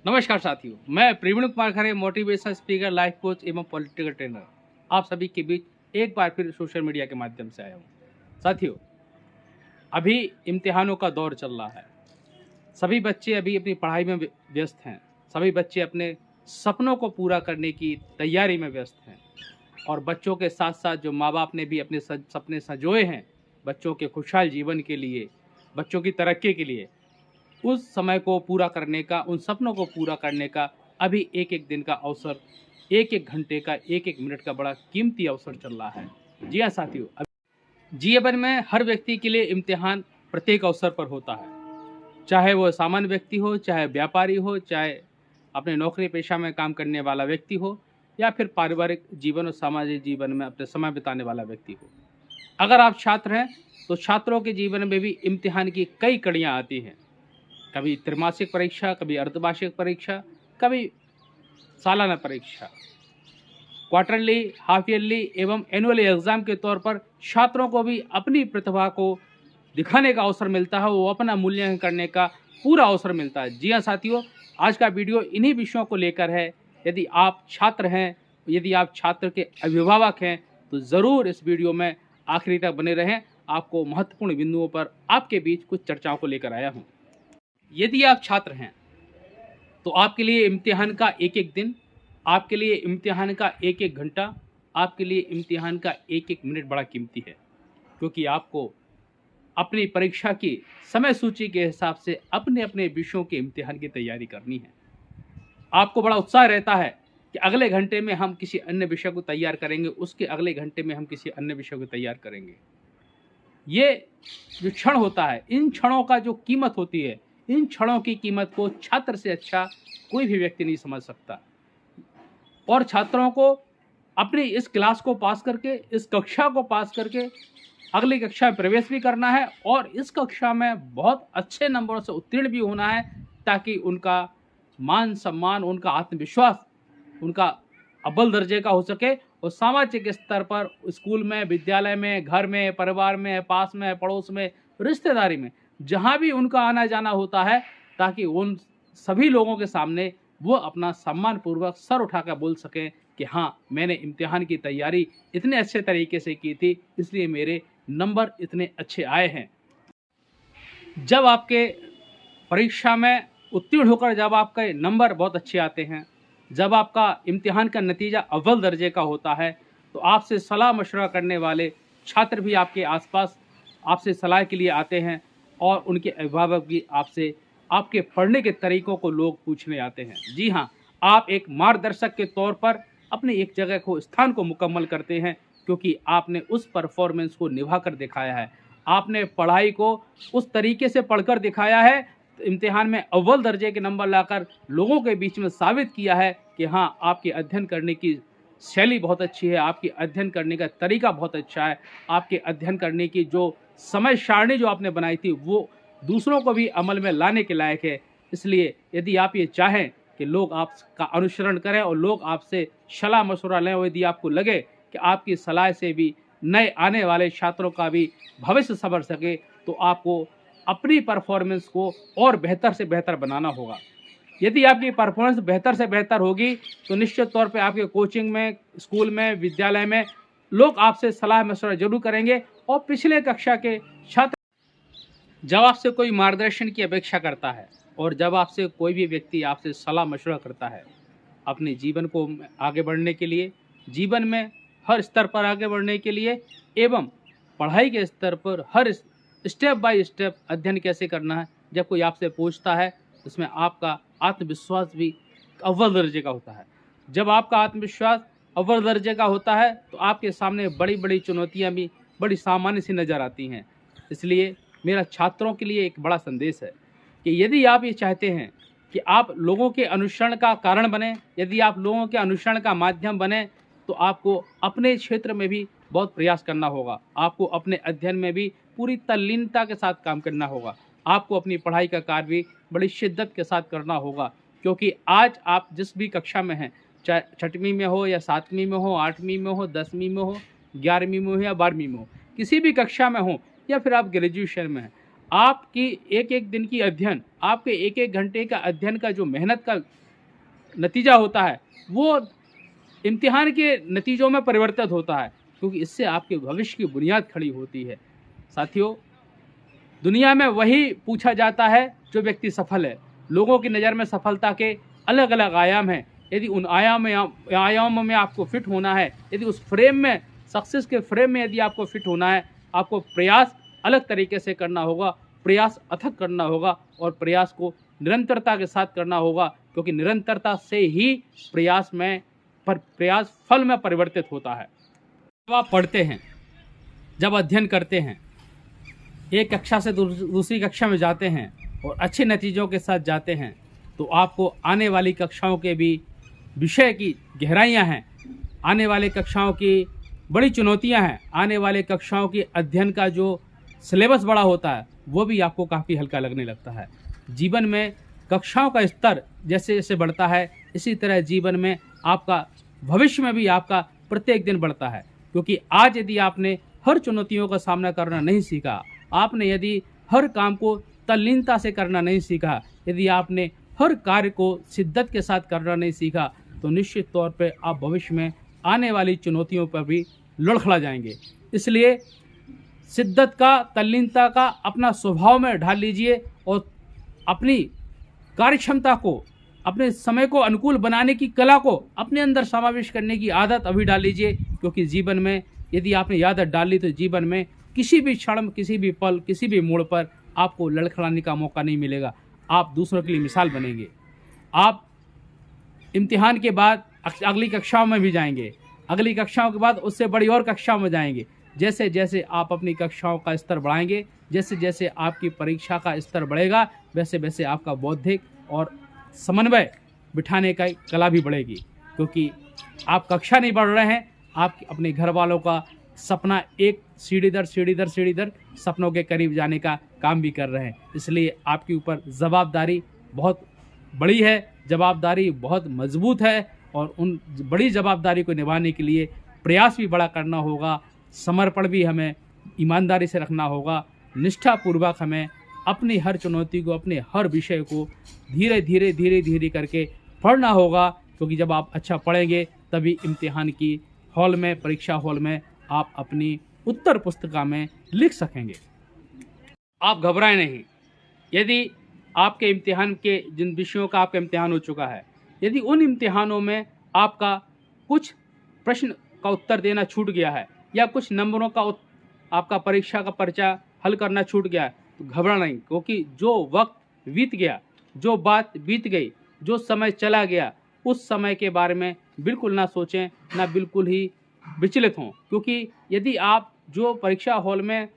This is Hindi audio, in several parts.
नमस्कार साथियों, मैं Praveen Kumar Khare, motivational speaker, life coach एवं पॉलिटिकल ट्रेनर आप सभी के बीच एक बार फिर सोशल मीडिया के माध्यम से आया हूँ। साथियों, अभी इम्तिहानों का दौर चल रहा है। सभी बच्चे अभी अपनी पढ़ाई में व्यस्त हैं। सभी बच्चे अपने सपनों को पूरा करने की तैयारी में व्यस्त हैं और बच्चों के साथ साथ जो माँ बाप ने भी अपने सपने संजोए हैं बच्चों के खुशहाल जीवन के लिए, बच्चों की तरक्की के लिए, उस समय को पूरा करने का, उन सपनों को पूरा करने का अभी एक एक दिन का अवसर, एक एक घंटे का, एक एक मिनट का बड़ा कीमती अवसर चल रहा है। जी हाँ साथियों, जीवन में हर व्यक्ति के लिए इम्तिहान प्रत्येक अवसर पर होता है। चाहे वो सामान्य व्यक्ति हो, चाहे व्यापारी हो, चाहे अपने नौकरी पेशा में काम करने वाला व्यक्ति हो, या फिर पारिवारिक जीवन और सामाजिक जीवन में अपने समय बिताने वाला व्यक्ति हो। अगर आप छात्र हैं तो छात्रों के जीवन में भी इम्तिहान की कई कड़ियाँ आती हैं। कभी त्रैमासिक परीक्षा, कभी अर्धवार्षिक परीक्षा, कभी सालाना परीक्षा, क्वार्टरली, हाफ ईयरली एवं एनुअल एग्जाम के तौर पर छात्रों को भी अपनी प्रतिभा को दिखाने का अवसर मिलता है, वो अपना मूल्यांकन करने का पूरा अवसर मिलता है। जी हाँ साथियों, आज का वीडियो इन्हीं विषयों को लेकर है। यदि आप छात्र हैं, यदि आप छात्र के अभिभावक हैं तो ज़रूर इस वीडियो में आखिरी तक बने रहें। आपको महत्वपूर्ण बिंदुओं पर आपके बीच कुछ चर्चाओं को लेकर आया हूँ। यदि आप छात्र हैं तो आपके लिए इम्तिहान का एक एक दिन, आपके लिए इम्तिहान का एक एक घंटा, आपके लिए इम्तिहान का एक एक मिनट बड़ा कीमती है, क्योंकि आपको अपनी परीक्षा की समय सूची के हिसाब से अपने अपने विषयों के इम्तिहान की तैयारी करनी है। आपको बड़ा उत्साह रहता है कि अगले घंटे में हम किसी अन्य विषय को तैयार करेंगे, उसके अगले घंटे में हम किसी अन्य विषय को तैयार करेंगे। ये जो क्षण होता है, इन क्षणों का जो कीमत होती है, इन क्षणों की कीमत को छात्र से अच्छा कोई भी व्यक्ति नहीं समझ सकता। और छात्रों को अपनी इस क्लास को पास करके, इस कक्षा को पास करके अगली कक्षा में प्रवेश भी करना है और इस कक्षा में बहुत अच्छे नंबरों से उत्तीर्ण भी होना है, ताकि उनका मान सम्मान, उनका आत्मविश्वास, उनका अव्वल दर्जे का हो सके और सामाजिक स्तर पर स्कूल में, विद्यालय में, घर में, परिवार में, पास में, पड़ोस में, रिश्तेदारी में, जहाँ भी उनका आना जाना होता है, ताकि उन सभी लोगों के सामने वो अपना सम्मानपूर्वक सर उठाकर बोल सकें कि हाँ, मैंने इम्तिहान की तैयारी इतने अच्छे तरीके से की थी, इसलिए मेरे नंबर इतने अच्छे आए हैं। जब आपके परीक्षा में उत्तीर्ण होकर जब आपके नंबर बहुत अच्छे आते हैं, जब आपका इम्तिहान का नतीजा अव्वल दर्जे का होता है, तो आपसे सलाह मशवरा करने वाले छात्र भी आपके आसपास आपसे सलाह के लिए आते हैं और उनके अभिभावक भी आपसे आपके पढ़ने के तरीकों को लोग पूछने आते हैं। जी हाँ, आप एक मार्गदर्शक के तौर पर अपनी एक जगह को, स्थान को मुकम्मल करते हैं, क्योंकि आपने उस परफॉर्मेंस को निभा कर दिखाया है। आपने पढ़ाई को उस तरीके से पढ़कर दिखाया है, इम्तिहान में अव्वल दर्जे के नंबर लाकर लोगों के बीच में साबित किया है कि हाँ, आपकी अध्ययन करने की शैली बहुत अच्छी है, आपकी अध्ययन करने का तरीका बहुत अच्छा है, आपके अध्ययन करने की जो समय सारणी जो आपने बनाई थी वो दूसरों को भी अमल में लाने के लायक है। इसलिए यदि आप ये चाहें कि लोग आपका अनुसरण करें और लोग आपसे सलाह मशवरा लें, और यदि आपको लगे कि आपकी सलाह से भी नए आने वाले छात्रों का भी भविष्य संवर सके, तो आपको अपनी परफॉर्मेंस को और बेहतर से बेहतर बनाना होगा। यदि आपकी परफॉर्मेंस बेहतर से बेहतर होगी तो निश्चित तौर पे आपके कोचिंग में, स्कूल में, विद्यालय में लोग आपसे सलाह मशवरा जरूर करेंगे। और पिछले कक्षा के छात्र जब आपसे कोई मार्गदर्शन की अपेक्षा करता है और जब आपसे कोई भी व्यक्ति आपसे सलाह मशवरा करता है अपने जीवन को आगे बढ़ने के लिए, जीवन में हर स्तर पर आगे बढ़ने के लिए, एवं पढ़ाई के स्तर पर हर स्टेप बाय स्टेप अध्ययन कैसे करना है, जब कोई आपसे पूछता है, उसमें आपका आत्मविश्वास भी अव्वल दर्जे का होता है। जब आपका आत्मविश्वास अव्वल दर्जे का होता है तो आपके सामने बड़ी बड़ी चुनौतियां भी बड़ी सामान्य सी नज़र आती हैं। इसलिए मेरा छात्रों के लिए एक बड़ा संदेश है कि यदि आप ये चाहते हैं कि आप लोगों के अनुसरण का कारण बने, यदि आप लोगों के अनुसरण का माध्यम बने, तो आपको अपने क्षेत्र में भी बहुत प्रयास करना होगा। आपको अपने अध्ययन में भी पूरी तल्लीनता के साथ काम करना होगा। आपको अपनी पढ़ाई का कार्य भी बड़ी शिद्दत के साथ करना होगा, क्योंकि आज आप जिस भी कक्षा में हैं, चाहे छठवीं में हो या सातवीं में हो, आठवीं में हो, 10वीं में हो, 11वीं में हो या 12वीं में हो, किसी भी कक्षा में हो, या फिर आप ग्रेजुएशन में हैं, आपकी एक एक दिन की अध्ययन, आपके एक एक घंटे का अध्ययन का जो मेहनत का नतीजा होता है वो इम्तिहान के नतीजों में परिवर्तित होता है, क्योंकि इससे आपके भविष्य की बुनियाद खड़ी होती है। साथियों, दुनिया में वही पूछा जाता है जो व्यक्ति सफल है। लोगों की नज़र में सफलता के अलग अलग आयाम हैं। यदि उन आयामों में आपको फिट होना है, यदि उस फ्रेम में, सक्सेस के फ्रेम में यदि आपको फिट होना है, आपको प्रयास अलग तरीके से करना होगा, प्रयास अथक करना होगा और प्रयास को निरंतरता के साथ करना होगा, क्योंकि निरंतरता से ही प्रयास फल में परिवर्तित होता है। जब आप पढ़ते हैं, जब अध्ययन करते हैं, एक कक्षा से दूसरी कक्षा में जाते हैं और अच्छे नतीजों के साथ जाते हैं, तो आपको आने वाली कक्षाओं के भी विषय की गहराइयाँ हैं, आने वाले कक्षाओं की बड़ी चुनौतियाँ हैं, आने वाले कक्षाओं की अध्ययन का जो सिलेबस बड़ा होता है वो भी आपको काफ़ी हल्का लगने लगता है। जीवन में कक्षाओं का स्तर जैसे जैसे बढ़ता है, इसी तरह जीवन में आपका भविष्य में भी आपका प्रत्येक दिन बढ़ता है, क्योंकि आज यदि आपने हर चुनौतियों का सामना करना नहीं सीखा, आपने यदि हर काम को तल्लीनता से करना नहीं सीखा, यदि आपने हर कार्य को शिद्दत के साथ करना नहीं सीखा, तो निश्चित तौर पे आप भविष्य में आने वाली चुनौतियों पर भी लड़खड़ा जाएंगे। इसलिए शिद्दत का, तल्लीनता का अपना स्वभाव में ढाल लीजिए और अपनी कार्यक्षमता को, अपने समय को अनुकूल बनाने की कला को अपने अंदर समावेश करने की आदत अभी डाल लीजिए, क्योंकि जीवन में यदि आपने ये आदत डाल ली तो जीवन में किसी भी क्षण, किसी भी पल, किसी भी मोड़ पर आपको लड़खड़ाने का मौका नहीं मिलेगा। आप दूसरों के लिए मिसाल बनेंगे। आप इम्तिहान के बाद अगली कक्षाओं में भी जाएंगे, अगली कक्षाओं के बाद उससे बड़ी और कक्षाओं में जाएंगे। जैसे जैसे आप अपनी कक्षाओं का स्तर बढ़ाएंगे, जैसे जैसे आपकी परीक्षा का स्तर बढ़ेगा, वैसे वैसे आपका बौद्धिक और समन्वय बिठाने का कला भी बढ़ेगी, क्योंकि आप कक्षा नहीं बढ़ रहे हैं, आप अपने घर वालों का सपना एक सीढ़ी दर सपनों के करीब जाने का काम भी कर रहे हैं। इसलिए आपके ऊपर जवाबदारी बहुत बड़ी है, जवाबदारी बहुत मजबूत है और उन बड़ी जवाबदारी को निभाने के लिए प्रयास भी बड़ा करना होगा, समर्पण भी हमें ईमानदारी से रखना होगा, निष्ठापूर्वक हमें अपनी हर चुनौती को, अपने हर विषय को धीरे धीरे करके पढ़ना होगा, क्योंकि जब आप अच्छा पढ़ेंगे तभी इम्तिहान की हॉल में, परीक्षा हॉल में आप अपनी उत्तर पुस्तिका में लिख सकेंगे। आप घबराएं नहीं। यदि आपके इम्तिहान के जिन विषयों का आपका इम्तिहान हो चुका है, यदि उन इम्तिहानों में आपका कुछ प्रश्न का उत्तर देना छूट गया है या कुछ नंबरों का आपका परीक्षा का पर्चा हल करना छूट गया है, तो घबराना नहीं, क्योंकि जो वक्त बीत गया, जो बात बीत गई, जो समय चला गया, उस समय के बारे में बिल्कुल ना सोचें, ना बिल्कुल ही विचलित हों, क्योंकि यदि आप जो परीक्षा हॉल में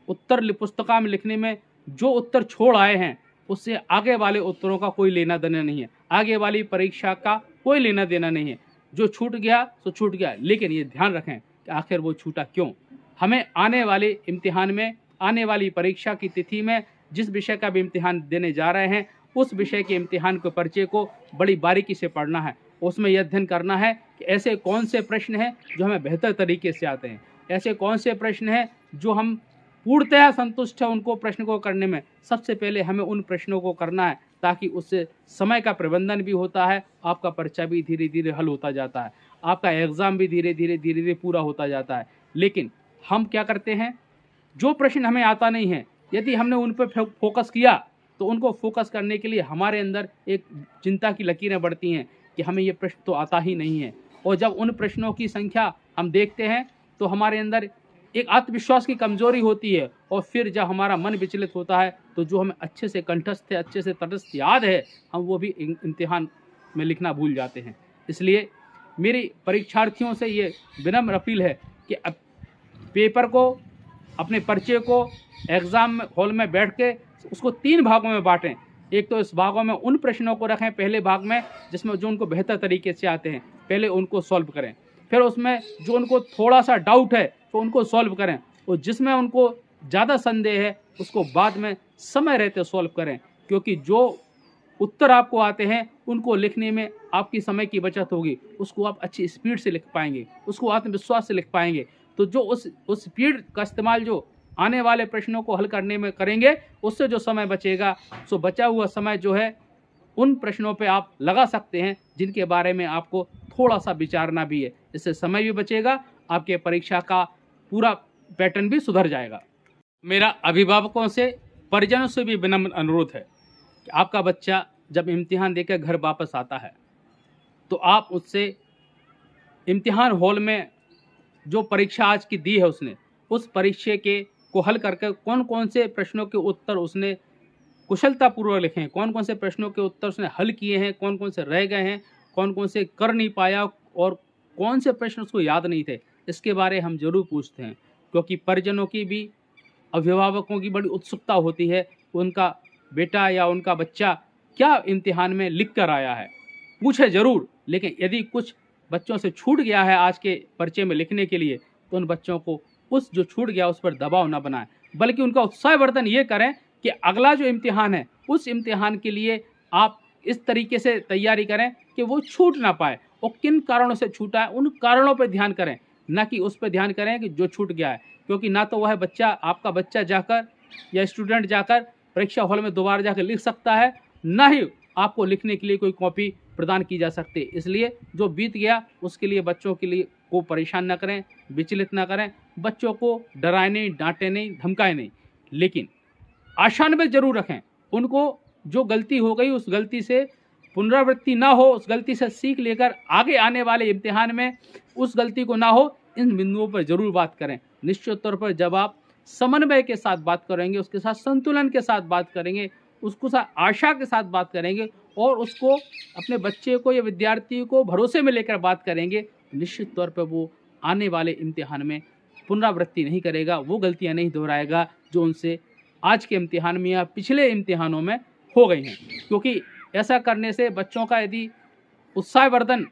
उत्तर पुस्तिका में लिखने में जो उत्तर छोड़ आए हैं, उससे आगे वाले उत्तरों का कोई लेना देना नहीं है, आगे वाली परीक्षा का कोई लेना देना नहीं है। जो छूट गया तो छूट गया, लेकिन ये ध्यान रखें कि आखिर वो छूटा क्यों। हमें आने वाले इम्तिहान में, आने वाली परीक्षा की तिथि में जिस विषय का भी इम्तिहान देने जा रहे हैं, उस विषय के इम्तिहान के पर्चे को बड़ी बारीकी से पढ़ना है। उसमें यह अध्ययन करना है कि ऐसे कौन से प्रश्न हैं जो हमें बेहतर तरीके से आते हैं, ऐसे कौन से प्रश्न हैं जो हम पूर्णतः संतुष्ट हैं उनको प्रश्न को करने में। सबसे पहले हमें उन प्रश्नों को करना है, ताकि उससे समय का प्रबंधन भी होता है, आपका पर्चा भी धीरे धीरे हल होता जाता है, आपका एग्ज़ाम भी धीरे धीरे पूरा होता जाता है। लेकिन हम क्या करते हैं, जो प्रश्न हमें आता नहीं है, यदि हमने उन पर फोकस किया तो उनको फोकस करने के लिए हमारे अंदर एक चिंता की लकीरें बढ़ती हैं कि हमें ये प्रश्न तो आता ही नहीं है। और जब उन प्रश्नों की संख्या हम देखते हैं तो हमारे अंदर एक आत्मविश्वास की कमजोरी होती है, और फिर जब हमारा मन विचलित होता है तो जो हमें अच्छे से कंठस्थ है, अच्छे से तटस्थ याद है, हम वो भी इम्तिहान में लिखना भूल जाते हैं। इसलिए मेरी परीक्षार्थियों से ये विनम्र अपील है कि अब पेपर को, अपने पर्चे को एग्ज़ाम हॉल में बैठ के उसको 3 भागों में बांटें। एक तो इस भागों में उन प्रश्नों को रखें, पहले भाग में जिसमें जो उनको बेहतर तरीके से आते हैं, पहले उनको सॉल्व करें। फिर उसमें जो उनको थोड़ा सा डाउट है तो उनको सॉल्व करें, और जिसमें उनको ज़्यादा संदेह है उसको बाद में समय रहते सॉल्व करें, क्योंकि जो उत्तर आपको आते हैं उनको लिखने में आपकी समय की बचत होगी, उसको आप अच्छी स्पीड से लिख पाएंगे, उसको आत्मविश्वास से लिख पाएंगे। तो जो उस स्पीड का इस्तेमाल जो आने वाले प्रश्नों को हल करने में करेंगे, उससे जो समय बचेगा, सो बचा हुआ समय जो है उन प्रश्नों पे आप लगा सकते हैं जिनके बारे में आपको थोड़ा सा विचारना भी है। इससे समय भी बचेगा, आपके परीक्षा का पूरा पैटर्न भी सुधर जाएगा। मेरा अभिभावकों से, परिजनों से भी विनम्र अनुरोध है कि आपका बच्चा जब इम्तिहान देकर घर वापस आता है तो आप उससे इम्तिहान हॉल में जो परीक्षा आज की दी है उसने, उस परीक्षा के को हल करके कौन कौन से प्रश्नों के उत्तर उसने कुशलतापूर्वक लिखे हैं, कौन कौन से प्रश्नों के उत्तर उसने हल किए हैं, कौन कौन से रह गए हैं, कौन कौन से कर नहीं पाया और कौन से प्रश्न उसको याद नहीं थे, इसके बारे हम जरूर पूछते हैं। क्योंकि परिजनों की भी, अभिभावकों की बड़ी उत्सुकता होती है, उनका बेटा या उनका बच्चा क्या इम्तिहान में लिख कर आया है। पूछे जरूर, लेकिन यदि कुछ बच्चों से छूट गया है आज के पर्चे में लिखने के लिए, तो उन बच्चों को उस जो छूट गया उस पर दबाव न बनाएं, बल्कि उनका उत्साहवर्धन ये करें कि अगला जो इम्तिहान है उस इम्तिहान के लिए आप इस तरीके से तैयारी करें कि वो छूट ना पाए, और किन कारणों से छूटा है उन कारणों पर ध्यान करें, ना कि उस पर ध्यान करें कि जो छूट गया है। क्योंकि ना तो वह बच्चा, आपका बच्चा जाकर या स्टूडेंट जाकर परीक्षा हॉल में दोबारा जाकर लिख सकता है, ना ही आपको लिखने के लिए कोई कॉपी प्रदान की जा सकती है। इसलिए जो बीत गया उसके लिए बच्चों के लिए को परेशान न करें, विचलित ना करें, बच्चों को डराए नहीं, डांटे नहीं, धमकाए नहीं, लेकिन आशान्वित जरूर रखें। उनको जो गलती हो गई उस गलती से पुनरावृत्ति ना हो, उस गलती से सीख लेकर आगे आने वाले इम्तिहान में उस गलती को ना हो, इन बिंदुओं पर जरूर बात करें। निश्चित तौर पर जब आप समन्वय के साथ बात करेंगे, उसके साथ संतुलन के साथ बात करेंगे, उसको साथ आशा के साथ बात करेंगे और उसको, अपने बच्चे को या विद्यार्थी को भरोसे में लेकर बात करेंगे, निश्चित तौर पर वो आने वाले इम्तिहान में पुनरावृत्ति नहीं करेगा, वो गलतियां नहीं दोहराएगा जो उनसे आज के इम्तिहान में या पिछले इम्तिहानों में हो गई हैं। क्योंकि ऐसा करने से बच्चों का यदि उत्साहवर्धन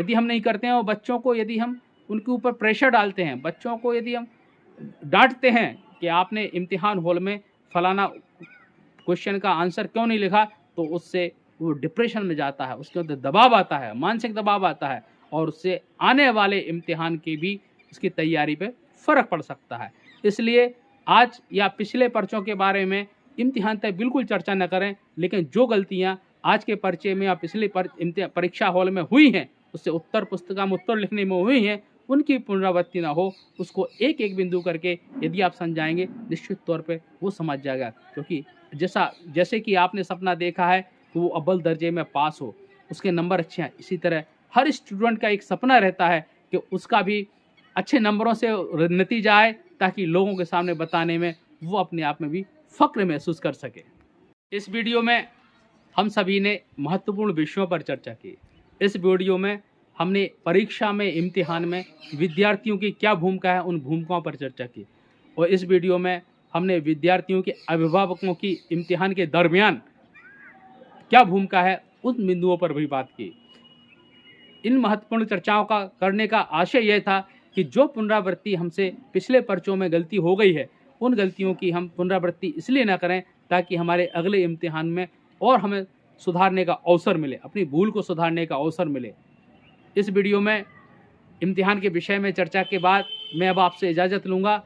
यदि हम नहीं करते हैं और बच्चों को यदि हम उनके ऊपर प्रेशर डालते हैं, बच्चों को यदि हम डांटते हैं कि आपने इम्तिहान हॉल में फलाना क्वेश्चन का आंसर क्यों नहीं लिखा, तो उससे वो डिप्रेशन में जाता है, उसके अंदर दबाव आता है, मानसिक दबाव आता है, और उससे आने वाले इम्तिहान की भी उसकी तैयारी पे फर्क पड़ सकता है। इसलिए आज या पिछले पर्चों के बारे में इम्तिहान तक बिल्कुल चर्चा न करें, लेकिन जो गलतियां आज के पर्चे में या पिछले परीक्षा हॉल में हुई हैं, उससे उत्तर पुस्तिका में उत्तर लिखने में हुई हैं, उनकी पुनरावृत्ति ना हो, उसको एक एक बिंदु करके यदि आप समझाएंगे, निश्चित तौर पे वो समझ जाएगा। क्योंकि जैसे कि आपने सपना देखा है कि वो अव्वल दर्जे में पास हो, उसके नंबर अच्छे हैं, इसी तरह हर स्टूडेंट का एक सपना रहता है कि उसका भी अच्छे नंबरों से नतीजा आए, ताकि लोगों के सामने बताने में वो अपने आप में भी फक्र महसूस कर सके। इस वीडियो में हम सभी ने महत्वपूर्ण विषयों पर चर्चा की। इस वीडियो में हमने परीक्षा में, इम्तिहान में विद्यार्थियों की क्या भूमिका है, उन भूमिकाओं पर चर्चा की, और इस वीडियो में हमने विद्यार्थियों के अभिभावकों की इम्तिहान के दरमियान क्या भूमिका है, उन बिंदुओं पर भी बात की। इन महत्वपूर्ण चर्चाओं का करने का आशय यह था कि जो पुनरावृत्ति हमसे पिछले पर्चों में गलती हो गई है, उन गलतियों की हम पुनरावृत्ति इसलिए ना करें ताकि हमारे अगले इम्तिहान में और हमें सुधारने का अवसर मिले, अपनी भूल को सुधारने का अवसर मिले। इस वीडियो में इम्तिहान के विषय में चर्चा के बाद मैं अब आपसे इजाज़त लूँगा,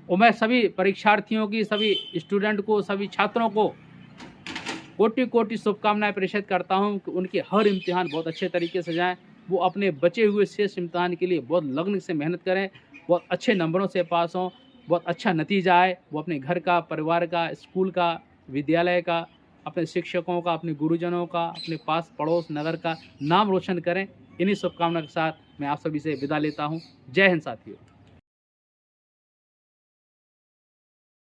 और मैं सभी परीक्षार्थियों की, सभी स्टूडेंट को, सभी छात्रों को कोटि कोटि शुभकामनाएं प्रेषित करता हूं कि उनके हर इम्तिहान बहुत अच्छे तरीके से जाएं, वो अपने बचे हुए शेष इम्तिहान के लिए बहुत लगन से मेहनत करें, बहुत अच्छे नंबरों से पास हों, बहुत अच्छा नतीजा आए, वो अपने घर का, परिवार का, स्कूल का, विद्यालय का, अपने शिक्षकों का, अपने गुरुजनों का, अपने पास पड़ोस नगर का नाम रोशन करें। इन्हीं शुभकामना के साथ मैं आप सभी से विदा लेता हूँ। जय हिंद साथियों।